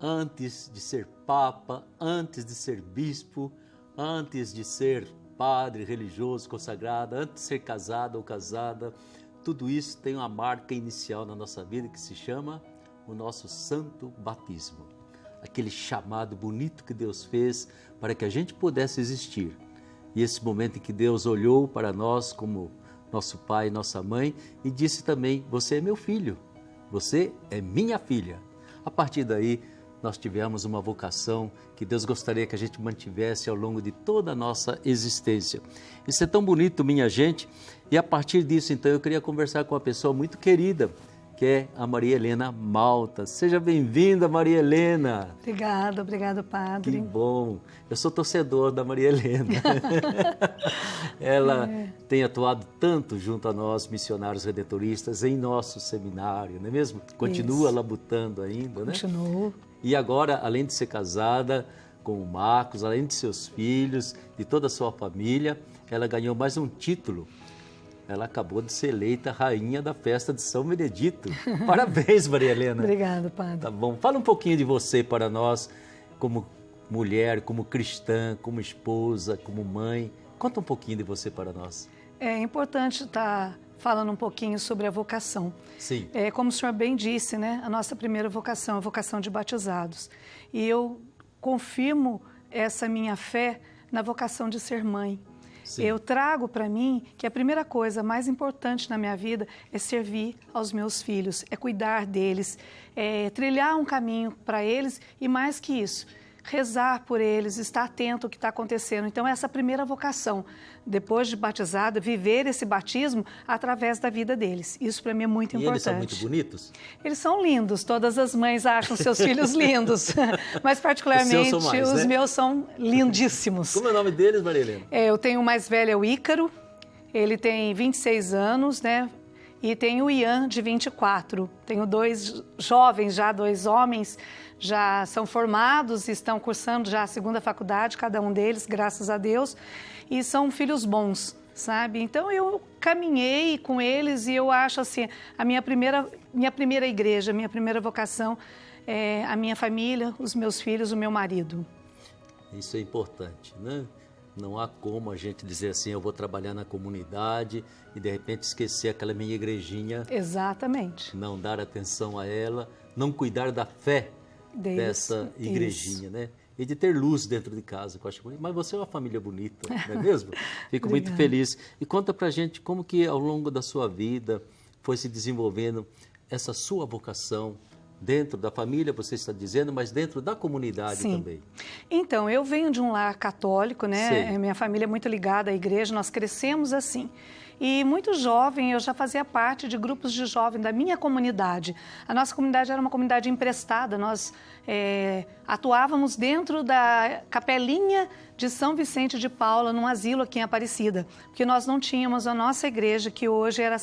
antes de ser papa, antes de ser bispo, antes de ser padre religioso consagrado, antes de ser casado ou casada, tudo isso tem uma marca inicial na nossa vida que se chama o nosso santo batismo. Aquele chamado bonito que Deus fez para que a gente pudesse existir. E esse momento em que Deus olhou para nós como nosso pai e nossa mãe e disse também, você é meu filho, você é minha filha. A partir daí, nós tivemos uma vocação que Deus gostaria que a gente mantivesse ao longo de toda a nossa existência. Isso é tão bonito, minha gente, e a partir disso, então, eu queria conversar com uma pessoa muito querida, que é a Maria Helena Malta. Seja bem-vinda, Maria Helena. Obrigada, padre. Que bom. Eu sou torcedor da Maria Helena. Ela tem atuado tanto junto a nós, missionários redentoristas, em nosso seminário, não é mesmo? Continua labutando ainda, né? Continuo. E agora, além de ser casada com o Marcos, além de seus filhos, de toda a sua família, ela ganhou mais um título. Ela acabou de ser eleita rainha da festa de São Benedito. Parabéns, Maria Helena. Obrigada, padre. Tá bom. Fala um pouquinho de você para nós, como mulher, como cristã, como esposa, como mãe. Conta um pouquinho de você para nós. É importante estar falando um pouquinho sobre a vocação. Sim. Como o senhor bem disse, né? A nossa primeira vocação é a vocação de batizados. E eu confirmo essa minha fé na vocação de ser mãe. Sim. Eu trago para mim que a primeira coisa mais importante na minha vida é servir aos meus filhos, é cuidar deles, é trilhar um caminho para eles e mais que isso, rezar por eles, estar atento ao que está acontecendo. Então, essa primeira vocação, depois de batizado, viver esse batismo através da vida deles. Isso para mim é muito importante. Eles são muito bonitos? Eles são lindos, todas as mães acham seus filhos lindos, mas particularmente os meus são lindíssimos. Como é o nome deles, Maria Helena? Eu tenho o mais velho, é o Ícaro, ele tem 26 anos, né? E tem o Ian, de 24. Tenho dois jovens já, dois homens, já são formados e estão cursando já a segunda faculdade, cada um deles, graças a Deus, e são filhos bons, sabe? Então, eu caminhei com eles e eu acho assim, a minha primeira igreja, minha primeira vocação é a minha família, os meus filhos, o meu marido. Isso é importante, né? Não há como a gente dizer assim, eu vou trabalhar na comunidade e de repente esquecer aquela minha igrejinha. Exatamente. Não dar atenção a ela, não cuidar da fé dessa igrejinha, né? E de ter luz dentro de casa, que eu acho bonito. Mas você é uma família bonita, não é mesmo? Fico muito feliz. E conta pra gente como que ao longo da sua vida foi se desenvolvendo essa sua vocação dentro da família, você está dizendo, mas dentro da comunidade também. Então, eu venho de um lar católico, né? Sim. Minha família é muito ligada à igreja, nós crescemos assim. E muito jovem, eu já fazia parte de grupos de jovens da minha comunidade. A nossa comunidade era uma comunidade emprestada, nós atuávamos dentro da capelinha de São Vicente de Paula, num asilo aqui em Aparecida, porque nós não tínhamos a nossa igreja, que hoje era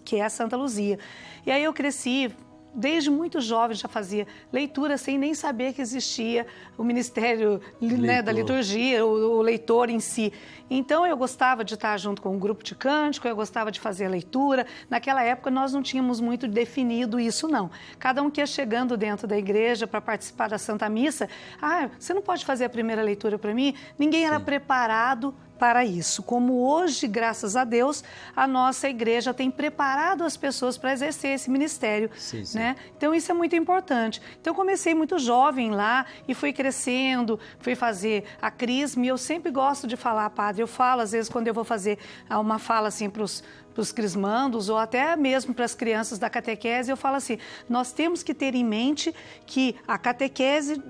que é Santa Luzia. E aí eu cresci, desde muito jovem já fazia leitura sem nem saber que existia o ministério, né, da liturgia, o leitor em si. Então eu gostava de estar junto com um grupo de cântico, eu gostava de fazer a leitura. Naquela época nós não tínhamos muito definido isso não. Cada um que ia chegando dentro da igreja para participar da Santa Missa, você não pode fazer a primeira leitura para mim? Ninguém era preparado para isso. Como hoje, graças a Deus, a nossa igreja tem preparado as pessoas para exercer esse ministério, né? Então, isso é muito importante. Então, eu comecei muito jovem lá e fui crescendo, fui fazer a crisma e eu sempre gosto de falar, padre, eu falo, às vezes, quando eu vou fazer uma fala assim para os crismandos ou até mesmo para as crianças da catequese, eu falo assim, nós temos que ter em mente que a catequese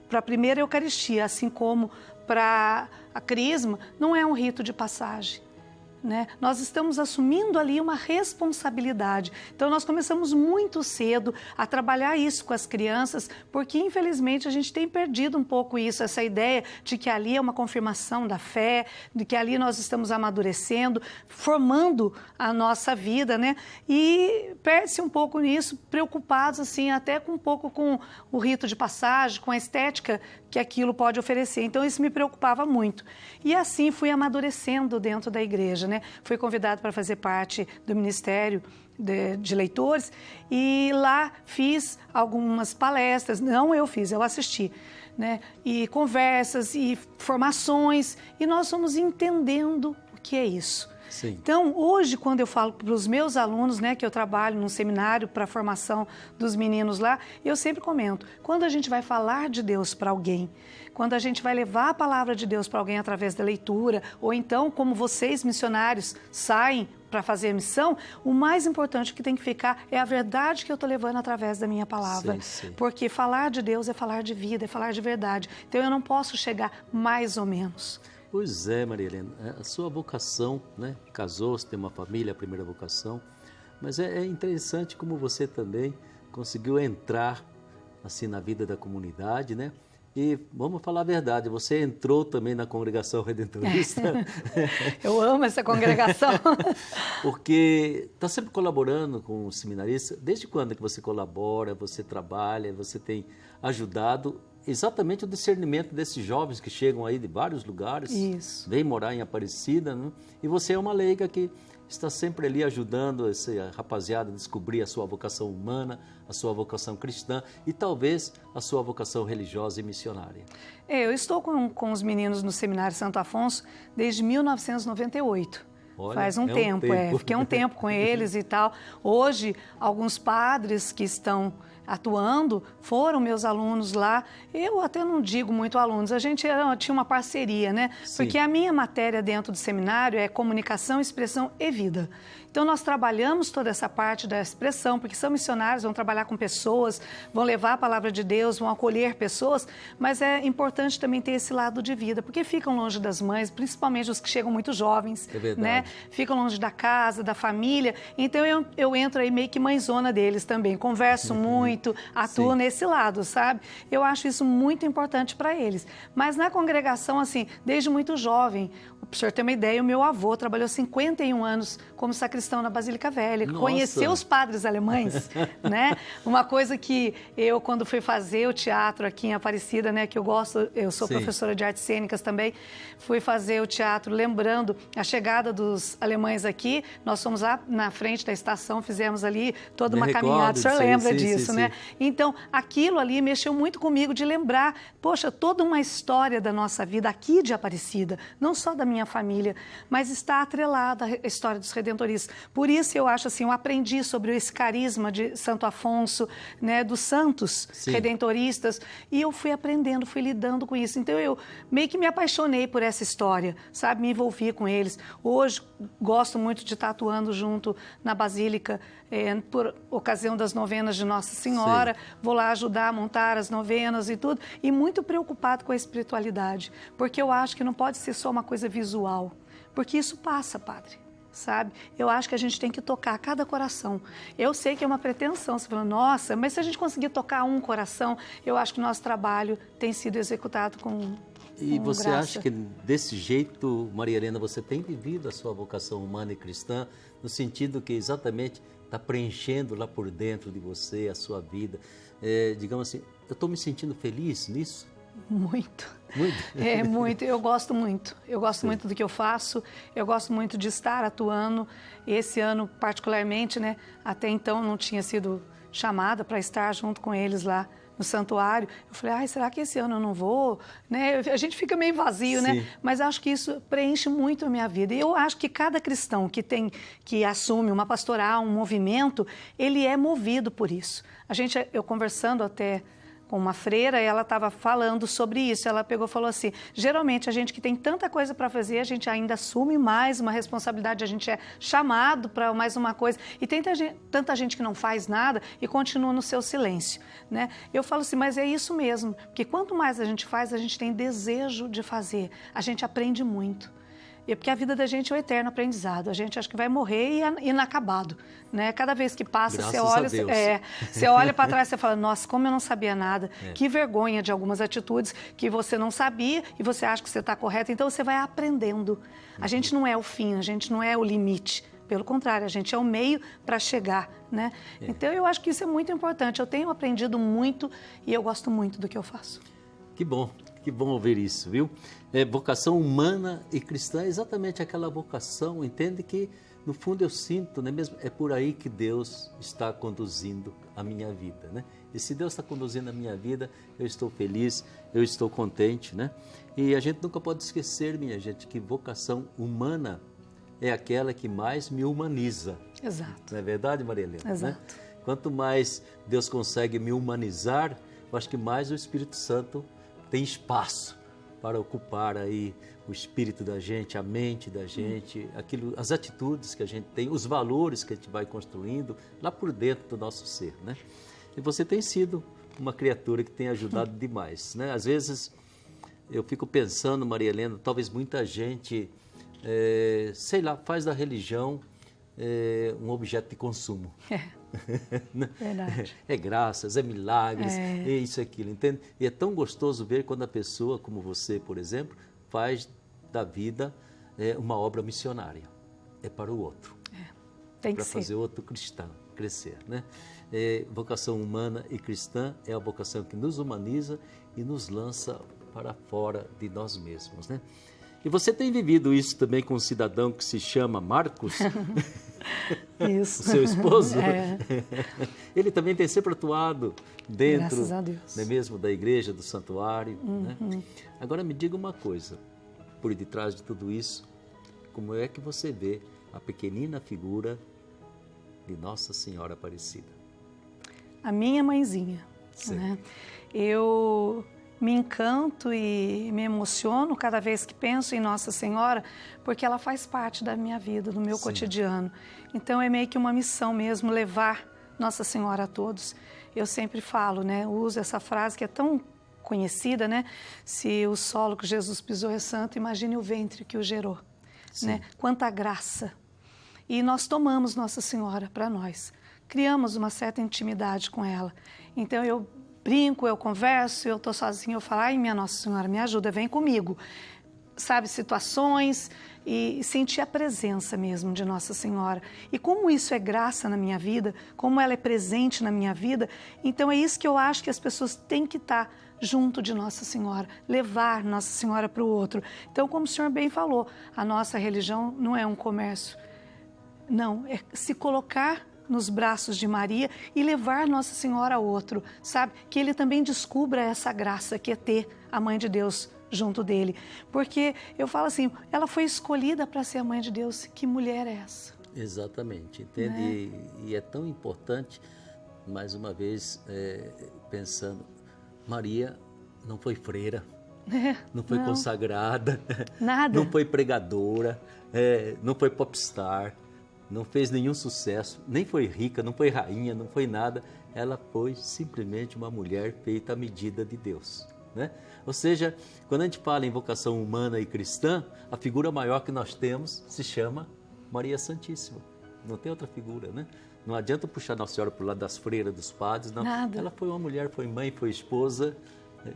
para a primeira Eucaristia, assim como para a crisma, não é um rito de passagem, né? Nós estamos assumindo ali uma responsabilidade. Então, nós começamos muito cedo a trabalhar isso com as crianças, porque, infelizmente, a gente tem perdido um pouco isso, essa ideia de que ali é uma confirmação da fé, de que ali nós estamos amadurecendo, formando a nossa vida, né? E perde-se um pouco nisso, preocupados, assim, até um pouco com o rito de passagem, com a estética que aquilo pode oferecer. Então, isso me preocupava muito. E assim fui amadurecendo dentro da igreja, né? Fui convidado para fazer parte do ministério de leitores, e lá fiz algumas palestras, não eu fiz, eu assisti, né? E conversas e formações, e nós vamos entendendo o que é isso. Sim. Então, hoje, quando eu falo para os meus alunos, né, que eu trabalho num seminário para a formação dos meninos lá, eu sempre comento, quando a gente vai falar de Deus para alguém, quando a gente vai levar a palavra de Deus para alguém através da leitura, ou então, como vocês, missionários, saem para fazer a missão, o mais importante que tem que ficar é a verdade que eu estou levando através da minha palavra. Sim, sim. Porque falar de Deus é falar de vida, é falar de verdade. Então, eu não posso chegar mais ou menos. Pois é, Maria Helena, a sua vocação, né? Casou-se, tem uma família, a primeira vocação, mas é interessante como você também conseguiu entrar assim na vida da comunidade, né? E vamos falar a verdade, você entrou também na Congregação Redentorista. Eu amo essa congregação. Porque está sempre colaborando com os seminaristas. Desde quando que você colabora, você trabalha, você tem ajudado exatamente o discernimento desses jovens que chegam aí de vários lugares, Isso. vêm morar em Aparecida, né? E você é uma leiga que está sempre ali ajudando essa rapaziada a descobrir a sua vocação humana, a sua vocação cristã e talvez a sua vocação religiosa e missionária. Eu estou com os meninos no Seminário Santo Afonso desde 1998. Olha, faz um tempo. Fiquei um tempo com eles e tal. Hoje, alguns padres que estão atuando foram meus alunos lá. Eu até não digo muito alunos, a gente tinha uma parceria, né? Sim. Porque a minha matéria dentro do seminário é comunicação, expressão e vida. Então, nós trabalhamos toda essa parte da expressão, porque são missionários, vão trabalhar com pessoas, vão levar a palavra de Deus, vão acolher pessoas, mas é importante também ter esse lado de vida, porque ficam longe das mães, principalmente os que chegam muito jovens, é verdade, né? Ficam longe da casa, da família. Então, eu entro aí meio que mãezona deles também, converso muito, atuo nesse lado, sabe? Eu acho isso muito importante para eles. Mas na congregação, assim, desde muito jovem, para o senhor ter uma ideia, o meu avô trabalhou 51 anos como sacristão na Basílica Velha, Nossa. Conheceu os padres alemães, né? Uma coisa que eu, quando fui fazer o teatro aqui em Aparecida, né, que eu gosto, eu sou professora de artes cênicas também, fui fazer o teatro lembrando a chegada dos alemães aqui, nós fomos lá na frente da estação, fizemos ali toda uma caminhada, o senhor lembra disso, né? Então, aquilo ali mexeu muito comigo de lembrar, poxa, toda uma história da nossa vida aqui de Aparecida, não só da minha família, mas está atrelada à história dos redentoristas. Por isso eu acho assim, eu aprendi sobre esse carisma de Santo Afonso, né, dos santos redentoristas, e eu fui aprendendo, fui lidando com isso. Então eu meio que me apaixonei por essa história, sabe, me envolvi com eles. Hoje gosto muito de estar atuando junto na Basílica, por ocasião das novenas de Nossa Senhora, vou lá ajudar a montar as novenas e tudo, e muito preocupado com a espiritualidade, porque eu acho que não pode ser só uma coisa visual, porque isso passa, padre, sabe? Eu acho que a gente tem que tocar cada coração. Eu sei que é uma pretensão, você fala, nossa, mas se a gente conseguir tocar um coração, eu acho que nosso trabalho tem sido executado com E você graça. acha que desse jeito, Maria Helena, você tem vivido a sua vocação humana e cristã, no sentido que exatamente está preenchendo lá por dentro de você a sua vida? Digamos assim, eu estou me sentindo feliz nisso? Muito. Muito? Muito. Eu gosto muito. Eu gosto muito do que eu faço. Eu gosto muito de estar atuando. Esse ano, particularmente, né? Até então não tinha sido chamada para estar junto com eles lá no santuário. Eu falei, ai, será que esse ano eu não vou? Né? A gente fica meio vazio, né? Mas acho que isso preenche muito a minha vida. E eu acho que cada cristão que assume uma pastoral, um movimento, ele é movido por isso. Eu conversando até com uma freira, ela estava falando sobre isso. Ela pegou e falou assim, geralmente a gente que tem tanta coisa para fazer, a gente ainda assume mais uma responsabilidade, a gente é chamado para mais uma coisa. E tem tanta gente que não faz nada e continua no seu silêncio, né? Eu falo assim, mas é isso mesmo, porque quanto mais a gente faz, a gente tem desejo de fazer, a gente aprende muito. Porque a vida da gente é um eterno aprendizado. A gente acha que vai morrer e inacabado, né? Cada vez que passa, você olha para trás e fala, nossa, como eu não sabia nada. Que vergonha de algumas atitudes que você não sabia e você acha que você está correto. Então, você vai aprendendo. A gente não é o fim, a gente não é o limite. Pelo contrário, a gente é o meio para chegar, né? Então, eu acho que isso é muito importante. Eu tenho aprendido muito e eu gosto muito do que eu faço. Que bom ouvir isso, viu? Vocação humana e cristã é exatamente aquela vocação, entende, que no fundo eu sinto, né, mesmo, é por aí que Deus está conduzindo a minha vida, né? E se Deus está conduzindo a minha vida, eu estou feliz, eu estou contente, né? E a gente nunca pode esquecer, minha gente, que vocação humana é aquela que mais me humaniza. Exato. Não é verdade, Maria Helena? Exato. Né? Quanto mais Deus consegue me humanizar, eu acho que mais o Espírito Santo tem espaço para ocupar aí o espírito da gente, a mente da gente, as atitudes que a gente tem, os valores que a gente vai construindo lá por dentro do nosso ser, né? E você tem sido uma criatura que tem ajudado demais, né? Às vezes eu fico pensando, Maria Helena, talvez muita gente, sei lá, faz da religião um objeto de consumo. Verdade. É graças, é milagres, é isso e aquilo, entende? E é tão gostoso ver quando a pessoa, como você, por exemplo, faz da vida uma obra missionária. É para o outro. Tem que para ser. fazer outro cristão crescer, né? Vocação humana e cristã é a vocação que nos humaniza e nos lança para fora de nós mesmos, né? E você tem vivido isso também com um cidadão que se chama Marcos? Isso. O seu esposo? É. Ele também tem sempre atuado dentro, Graças a Deus. não é mesmo, da igreja, do santuário. Né? Agora me diga uma coisa, por detrás de tudo isso, como é que você vê a pequenina figura de Nossa Senhora Aparecida? A minha mãezinha. Sim. Né? Eu me encanto e me emociono cada vez que penso em Nossa Senhora, porque ela faz parte da minha vida, do meu Sim. cotidiano. Então é meio que uma missão mesmo, levar Nossa Senhora a todos. Eu sempre falo, né, uso essa frase que é tão conhecida, né? Se o solo que Jesus pisou é santo, imagine o ventre que o gerou. Né? Quanta graça. E nós tomamos Nossa Senhora para nós. Criamos uma certa intimidade com ela. Então eu brinco, eu converso, eu estou sozinha, eu falo, ai minha Nossa Senhora, me ajuda, vem comigo. Sabe, situações e sentir a presença mesmo de Nossa Senhora. E como isso é graça na minha vida, como ela é presente na minha vida, então é isso que eu acho que as pessoas têm que estar junto de Nossa Senhora, levar Nossa Senhora para o outro. Então, como o senhor bem falou, a nossa religião não é um comércio, não, é se colocar nos braços de Maria e levar Nossa Senhora ao outro, sabe? Que ele também descubra essa graça que é ter a Mãe de Deus junto dele. Porque eu falo assim, ela foi escolhida para ser a Mãe de Deus. Que mulher é essa? Exatamente, entende? Né? E é tão importante, mais uma vez, pensando, Maria não foi freira, não foi consagrada, nada. Não foi pregadora, não foi popstar, não fez nenhum sucesso, nem foi rica, não foi rainha, não foi nada. Ela foi simplesmente uma mulher feita à medida de Deus, né? Ou seja, quando a gente fala em vocação humana e cristã, a figura maior que nós temos se chama Maria Santíssima. Não tem outra figura, né? Não adianta puxar Nossa Senhora para o lado das freiras, dos padres, não. Nada. Ela foi uma mulher, foi mãe, foi esposa,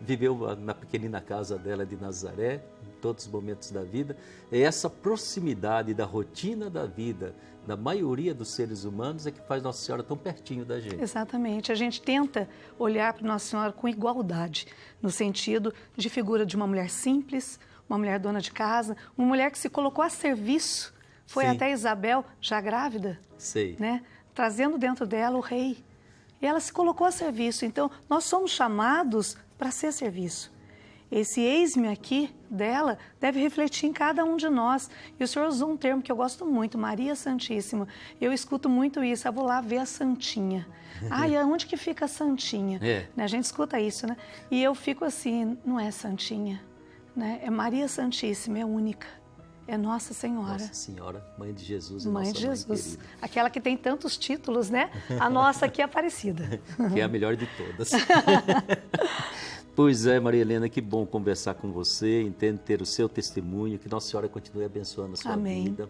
viveu na pequenina casa dela de Nazaré, em todos os momentos da vida. É essa proximidade da rotina da vida, da maioria dos seres humanos, é que faz Nossa Senhora tão pertinho da gente. Exatamente. A gente tenta olhar para Nossa Senhora com igualdade, no sentido de figura de uma mulher simples, uma mulher dona de casa, uma mulher que se colocou a serviço. Foi até Isabel, já grávida, né? Trazendo dentro dela o rei. E ela se colocou a serviço. Então, nós somos chamados para ser serviço. Esse eis-me aqui dela deve refletir em cada um de nós. E o senhor usou um termo que eu gosto muito, Maria Santíssima. Eu escuto muito isso, eu vou lá ver a Santinha. Ai, aonde que fica a Santinha? A gente escuta isso, né? E eu fico assim, não é Santinha, né? É Maria Santíssima, é única. É Nossa Senhora. Nossa Senhora, Mãe de Jesus e Mãe nossa de Jesus. Mãe querida. Aquela que tem tantos títulos, né? A nossa aqui é Aparecida. Que é a melhor de todas. Pois é, Maria Helena, que bom conversar com você, entendo ter o seu testemunho, que Nossa Senhora continue abençoando a sua vida.